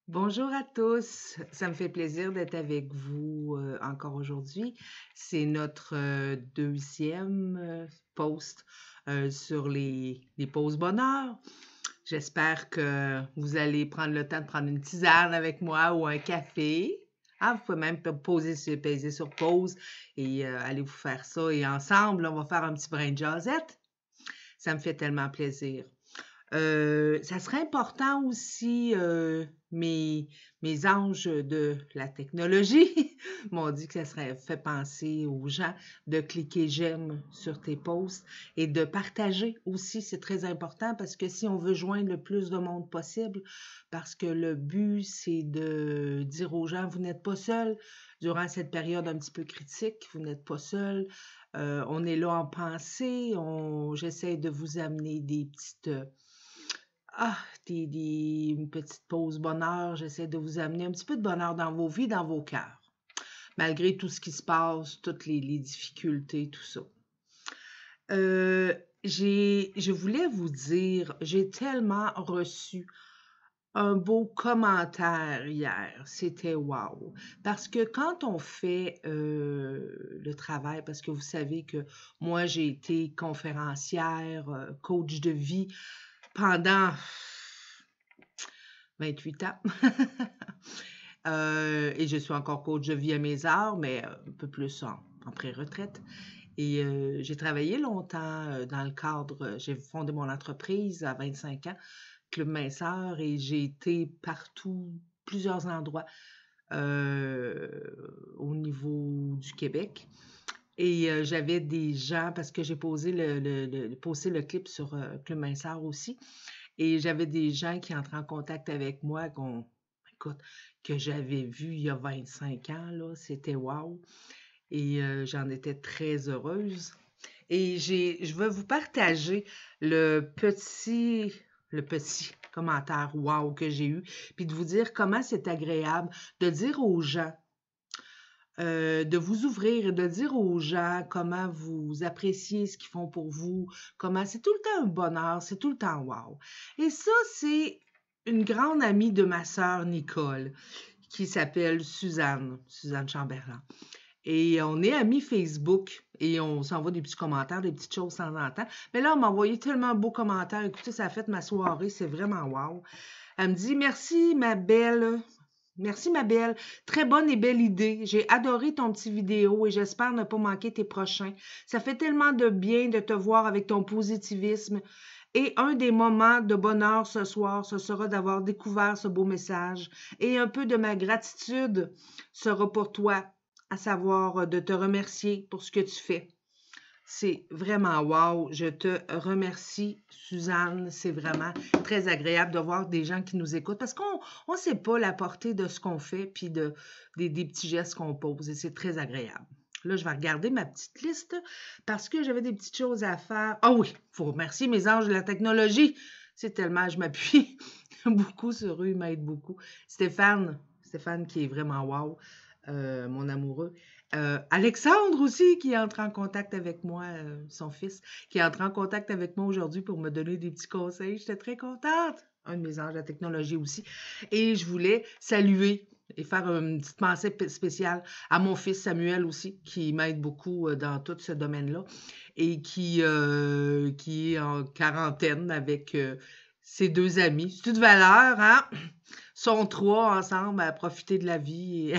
Bonjour à tous, ça me fait plaisir d'être avec vous encore aujourd'hui. C'est notre deuxième post sur les pauses bonheur. J'espère que vous allez prendre le temps de prendre une tisane avec moi ou un café. Ah, vous pouvez même peser sur pause et aller vous faire ça. Et ensemble, on va faire un petit brin de jazzette. Ça me fait tellement plaisir. Ça serait important aussi, mes anges de la technologie m'ont dit que ça serait fait penser aux gens de cliquer j'aime sur tes posts et de partager aussi, c'est très important parce que si on veut joindre le plus de monde possible, parce que le but, c'est de dire aux gens: «Vous n'êtes pas seuls durant cette période un petit peu critique, vous n'êtes pas seuls, on est là en pensée, j'essaie de vous amener des petites, ah, une petite pause bonheur. J'essaie de vous amener un petit peu de bonheur dans vos vies, dans vos cœurs, malgré tout ce qui se passe, toutes les difficultés, tout ça. Je voulais vous dire, j'ai tellement reçu un beau commentaire hier. C'était wow! Parce que quand on fait le travail, parce que vous savez que moi, j'ai été conférencière, coach de vie pendant 28 ans. Et je suis encore coach de vie à mes heures, mais un peu plus en pré-retraite. Et j'ai travaillé longtemps dans le cadre, j'ai fondé mon entreprise à 25 ans, Club Minceur, et j'ai été partout, plusieurs endroits au niveau du Québec. Et j'avais des gens, parce que j'ai posté le clip sur Club Minceur aussi, et j'avais des gens qui entraient en contact avec moi écoute, que j'avais vu il y a 25 ans, là, c'était wow! Et j'en étais très heureuse. Et je veux vous partager le petit commentaire wow que j'ai eu, puis de vous dire comment c'est agréable de dire aux gens, de vous ouvrir et de dire aux gens comment vous appréciez ce qu'ils font pour vous, comment c'est tout le temps un bonheur, c'est tout le temps wow. Et ça, c'est une grande amie de ma sœur Nicole, qui s'appelle Suzanne Chamberlain. Et on est amis Facebook et on s'envoie des petits commentaires, des petites choses de temps en temps. Mais là, on m'a envoyé tellement de beaux commentaires. Écoutez, ça a fait ma soirée, c'est vraiment wow. Elle me dit: «Merci, ma belle. Merci, ma belle. Très bonne et belle idée. J'ai adoré ton petit vidéo et j'espère ne pas manquer tes prochains. Ça fait tellement de bien de te voir avec ton positivisme. Et un des moments de bonheur ce soir, ce sera d'avoir découvert ce beau message. Et un peu de ma gratitude sera pour toi, à savoir de te remercier pour ce que tu fais. C'est vraiment wow. Je te remercie, Suzanne. C'est vraiment très agréable de voir des gens qui nous écoutent parce qu'on ne sait pas la portée de ce qu'on fait puis des petits gestes qu'on pose et c'est très agréable. Là, je vais regarder ma petite liste parce que j'avais des petites choses à faire. Ah oui, il faut remercier mes anges de la technologie. C'est tellement, je m'appuie beaucoup sur eux, ils m'aident beaucoup. Stéphane qui est vraiment wow, mon amoureux. Alexandre aussi, qui entre en contact avec moi, son fils, qui entre en contact avec moi aujourd'hui pour me donner des petits conseils. J'étais très contente. Un de mes anges de la technologie aussi. Et je voulais saluer et faire une petite pensée spéciale à mon fils Samuel aussi, qui m'aide beaucoup dans tout ce domaine-là et qui est en quarantaine avec ses deux amis. C'est une valeur, hein? Sont trois ensemble à profiter de la vie.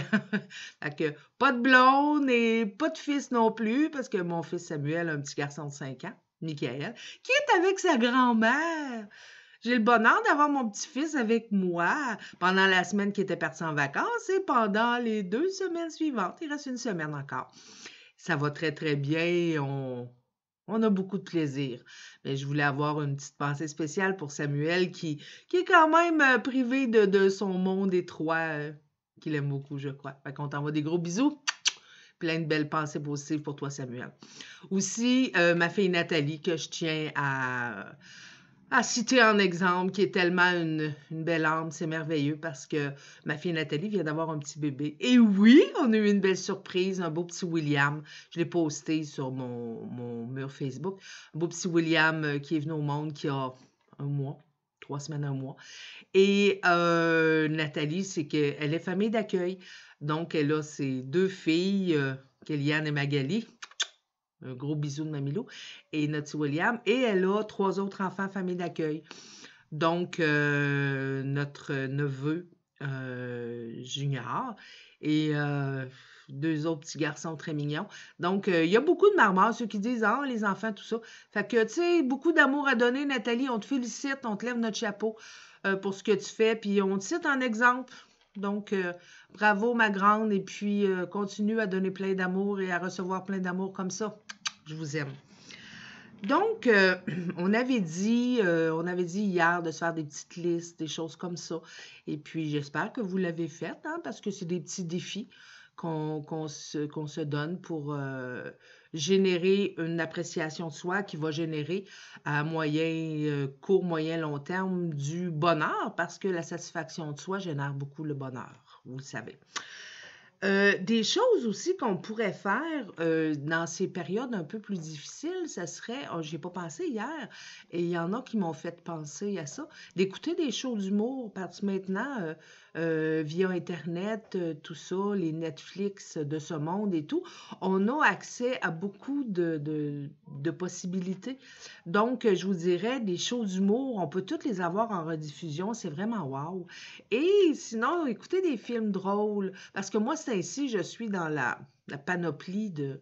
Fait que pas de blonde et pas de fils non plus, parce que mon fils Samuel a un petit garçon de 5 ans, Michael, qui est avec sa grand-mère. J'ai le bonheur d'avoir mon petit-fils avec moi pendant la semaine qui était parti en vacances et pendant les 2 semaines suivantes. Il reste une semaine encore. Ça va très, très bien. On a beaucoup de plaisir. Mais je voulais avoir une petite pensée spéciale pour Samuel qui est quand même privé de son monde étroit, qu'il aime beaucoup, je crois. Fait qu'on t'envoie des gros bisous. Plein de belles pensées positives pour toi, Samuel. Aussi, ma fille Nathalie, que je tiens à citer en exemple, qui est tellement une belle âme, c'est merveilleux parce que ma fille Nathalie vient d'avoir un petit bébé. Et oui, on a eu une belle surprise, un beau petit William. Je l'ai posté sur mon mur Facebook. Un beau petit William qui est venu au monde qui a 1 mois, 3 semaines, un mois. Et Nathalie, c'est qu'elle est famille d'accueil. Donc, elle a ses 2 filles, Kéliane et Magali. Un gros bisou de Mamilou. Et notre petit William. Et elle a 3 autres enfants famille d'accueil. Donc, notre neveu Junior et 2 autres petits garçons très mignons. Donc, il y a beaucoup de marmots, ceux qui disent « Ah, les enfants, tout ça. » Fait que, tu sais, beaucoup d'amour à donner, Nathalie. On te félicite, on te lève notre chapeau pour ce que tu fais, puis on te cite en exemple. Donc, bravo, ma grande, et puis continue à donner plein d'amour et à recevoir plein d'amour comme ça. Je vous aime. Donc, on avait dit hier de se faire des petites listes, des choses comme ça. Et puis, j'espère que vous l'avez fait, hein, parce que c'est des petits défis qu'on se donne pour générer une appréciation de soi qui va générer à court, moyen, long terme du bonheur, parce que la satisfaction de soi génère beaucoup le bonheur, vous le savez. Des choses aussi qu'on pourrait faire dans ces périodes un peu plus difficiles, ça serait, j'y ai pas pensé hier, et il y en a qui m'ont fait penser à ça, d'écouter des shows d'humour, parce que maintenant, via Internet, tout ça, les Netflix de ce monde et tout, on a accès à beaucoup de possibilités. Donc, je vous dirais, des shows d'humour, on peut toutes les avoir en rediffusion, c'est vraiment wow. Et sinon, écoutez des films drôles, parce que moi, c'est ainsi, je suis dans la panoplie des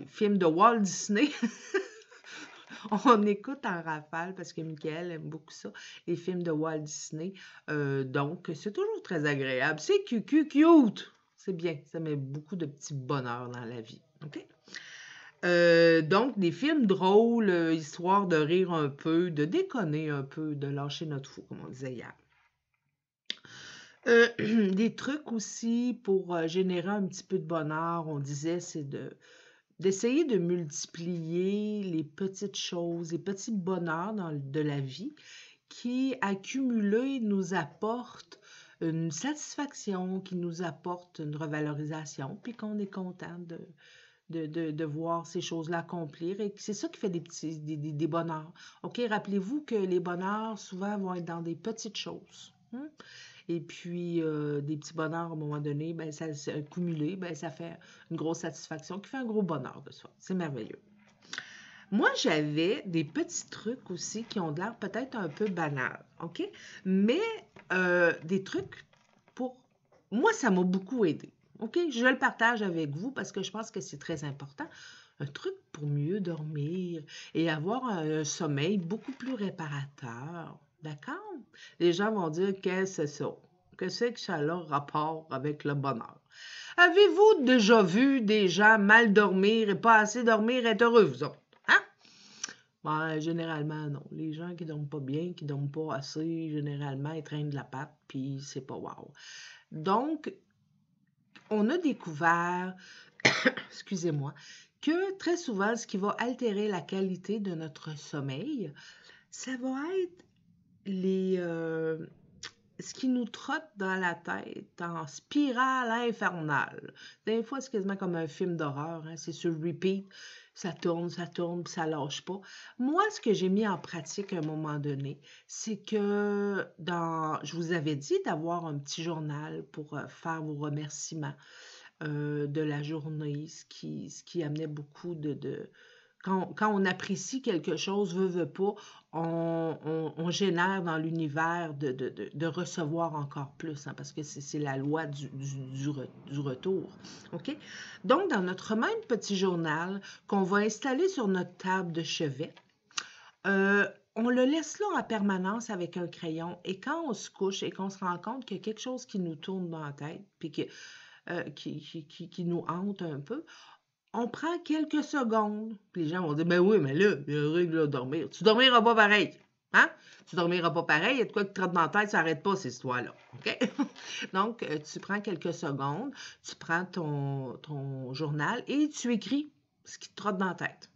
films de Walt Disney. On écoute en rafale parce que Michael aime beaucoup ça, les films de Walt Disney. Donc, c'est toujours très agréable. C'est cute. C'est bien. Ça met beaucoup de petits bonheurs dans la vie. OK? Donc, des films drôles, histoire de rire un peu, de déconner un peu, de lâcher notre fou, comme on disait hier. Des trucs aussi pour générer un petit peu de bonheur, on disait, c'est d'essayer de multiplier les petites choses, les petits bonheurs de la vie qui, accumulés, nous apportent une satisfaction, qui nous apportent une revalorisation, puis qu'on est content de voir ces choses-là accomplir. Et c'est ça qui fait des bonheurs. OK, rappelez-vous que les bonheurs, souvent, vont être dans des petites choses. Et puis, des petits bonheurs, à un moment donné, ben, ça cumulé, ben, ça fait une grosse satisfaction qui fait un gros bonheur de soi. C'est merveilleux. Moi, j'avais des petits trucs aussi qui ont l'air peut-être un peu banals, OK? Mais des trucs pour... Moi, ça m'a beaucoup aidé, OK? Je le partage avec vous parce que je pense que c'est très important. Un truc pour mieux dormir et avoir un sommeil beaucoup plus réparateur. D'accord? Les gens vont dire, qu'est-ce que c'est ça? Qu'est-ce que ça a le rapport avec le bonheur? Avez-vous déjà vu des gens mal dormir et pas assez dormir être heureux, vous autres? Hein? Ben, généralement, non. Les gens qui dorment pas bien, qui dorment pas assez, généralement, ils traînent de la patte, puis c'est pas wow. Donc, on a découvert, excusez-moi, que très souvent, ce qui va altérer la qualité de notre sommeil, ça va être ce qui nous trotte dans la tête en spirale infernale. Des fois, c'est quasiment comme un film d'horreur, hein? C'est sur repeat, ça tourne, puis ça lâche pas. Moi, ce que j'ai mis en pratique à un moment donné, c'est que je vous avais dit d'avoir un petit journal pour faire vos remerciements de la journée, ce qui amenait beaucoup Quand on apprécie quelque chose, veut pas, on génère dans l'univers de recevoir encore plus, hein, parce que c'est la loi du retour. OK? Donc, dans notre même petit journal qu'on va installer sur notre table de chevet, on le laisse là en permanence avec un crayon. Et quand on se couche et qu'on se rend compte qu'il y a quelque chose qui nous tourne dans la tête, puis qui nous hante un peu, on prend quelques secondes. Puis les gens vont dire, ben oui, mais là, il y a une règle à dormir. Tu dormiras pas pareil. Hein? Tu dormiras pas pareil. Il y a de quoi qui te trotte dans la tête, ça n'arrête pas, cette histoire-là. OK? Donc, tu prends quelques secondes, tu prends ton journal et tu écris ce qui te trotte dans la tête.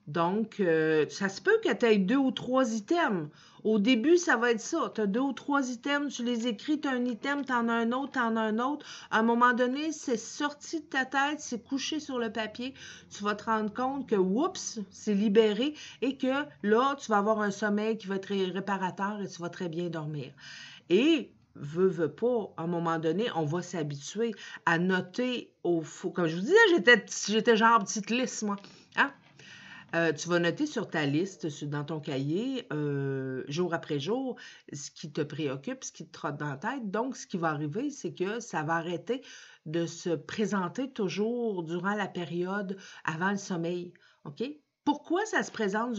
Donc, ça se peut que tu aies 2 ou 3 items Au début, ça va être ça. Tu as 2 ou 3 items, tu les écris, tu as un item, tu en as un autre, tu en as un autre. À un moment donné, c'est sorti de ta tête, c'est couché sur le papier. Tu vas te rendre compte que, oups, c'est libéré et que là, tu vas avoir un sommeil qui va être réparateur et tu vas très bien dormir. Et veut pas, à un moment donné, on va s'habituer à noter au faux. Comme je vous disais, j'étais genre petite liste, moi. Hein? Tu vas noter sur ta liste, dans ton cahier, jour après jour, ce qui te préoccupe, ce qui te trotte dans la tête. Donc, ce qui va arriver, c'est que ça va arrêter de se présenter toujours durant la période avant le sommeil. OK? Pourquoi ça se présente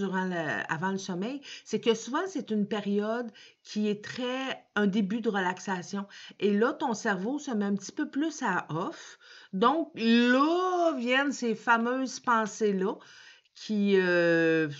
avant le sommeil? C'est que souvent, c'est une période qui est un début de relaxation. Et là, ton cerveau se met un petit peu plus à off. Donc, là viennent ces fameuses pensées-là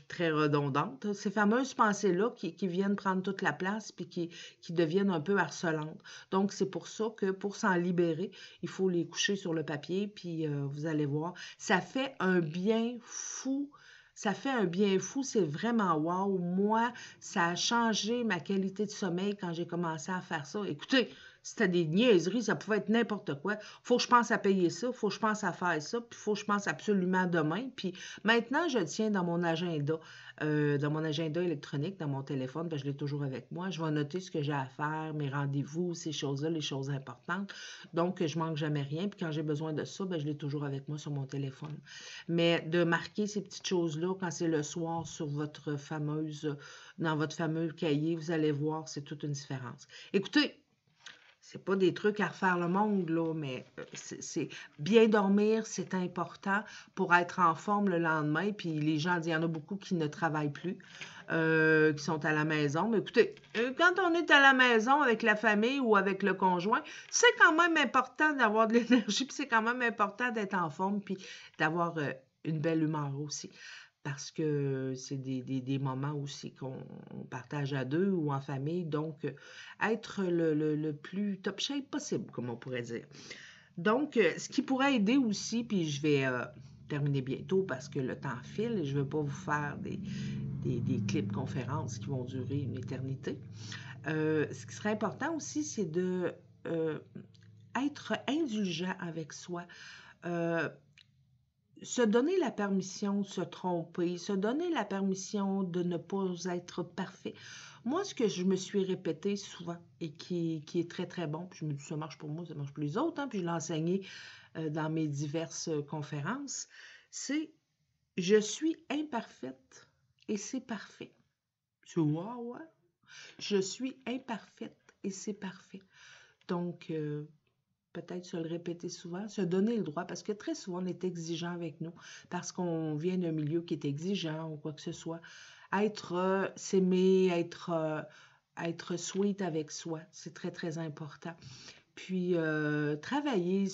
très redondantes, ces fameuses pensées-là qui viennent prendre toute la place puis qui deviennent un peu harcelantes. Donc, c'est pour ça que pour s'en libérer, il faut les coucher sur le papier, puis vous allez voir, ça fait un bien fou. Ça fait un bien fou, c'est vraiment wow. Moi, ça a changé ma qualité de sommeil quand j'ai commencé à faire ça. Écoutez, c'était des niaiseries, ça pouvait être n'importe quoi. Faut que je pense à payer ça, faut que je pense à faire ça, puis faut que je pense absolument demain. Puis maintenant, je le tiens dans mon agenda électronique, dans mon téléphone, ben, je l'ai toujours avec moi. Je vais noter ce que j'ai à faire, mes rendez-vous, ces choses-là, les choses importantes. Donc, je manque jamais rien. Puis quand j'ai besoin de ça, ben, je l'ai toujours avec moi sur mon téléphone. Mais de marquer ces petites choses-là, quand c'est le soir dans votre fameux cahier, vous allez voir, c'est toute une différence. Écoutez, c'est pas des trucs à refaire le monde, là, mais c'est bien dormir, c'est important pour être en forme le lendemain. Puis les gens, il y en a beaucoup qui ne travaillent plus, qui sont à la maison. Mais écoutez, quand on est à la maison avec la famille ou avec le conjoint, c'est quand même important d'avoir de l'énergie, puis c'est quand même important d'être en forme, puis d'avoir une belle humeur aussi. Parce que c'est des moments aussi qu'on partage à 2 ou en famille. Donc, être le plus top shape possible, comme on pourrait dire. Donc, ce qui pourrait aider aussi, puis je vais terminer bientôt parce que le temps file et je ne veux pas vous faire des clips conférences qui vont durer une éternité. Ce qui serait important aussi, c'est de être indulgent avec soi. Se donner la permission de se tromper, se donner la permission de ne pas être parfait. Moi, ce que je me suis répété souvent et qui est très, très bon, puis je me dis, ça marche pour moi, ça marche pour les autres, hein, puis je l'ai enseigné dans mes diverses conférences, c'est « Je suis imparfaite et c'est parfait ». Tu vois, ouais? Je suis imparfaite et c'est parfait. Donc, peut-être se le répéter souvent, se donner le droit, parce que très souvent, on est exigeant avec nous, parce qu'on vient d'un milieu qui est exigeant ou quoi que ce soit. S'aimer, être sweet avec soi, c'est très, très important. Puis, travailler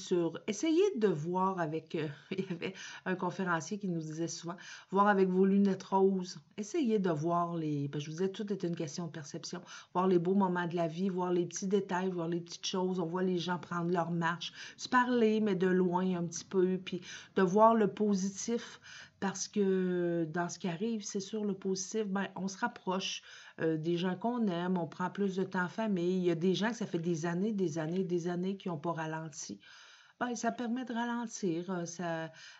essayer de voir avec, il y avait un conférencier qui nous disait souvent, voir avec vos lunettes roses, essayez de voir je vous disais, tout est une question de perception, voir les beaux moments de la vie, voir les petits détails, voir les petites choses, on voit les gens prendre leur marche, se parler, mais de loin un petit peu, puis de voir le positif, parce que dans ce qui arrive, c'est sûr, le positif, ben, on se rapproche des gens qu'on aime, on prend plus de temps en famille. Il y a des gens que ça fait des années qui n'ont pas ralenti. Ben, ça permet de ralentir.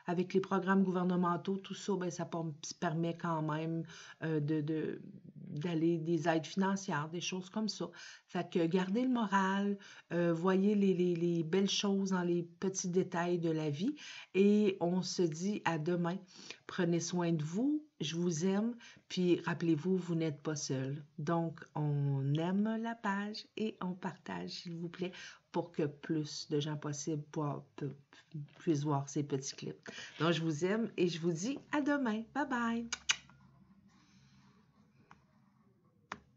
Avec les programmes gouvernementaux, tout ça, ben, ça permet quand même d'aller des aides financières, des choses comme ça. Fait que gardez le moral, voyez les belles choses dans les petits détails de la vie et on se dit à demain. Prenez soin de vous, je vous aime, puis rappelez-vous, vous n'êtes pas seul. Donc, on aime la page et on partage, s'il vous plaît, pour que plus de gens possibles puissent voir ces petits clips. Donc, je vous aime et je vous dis à demain. Bye bye!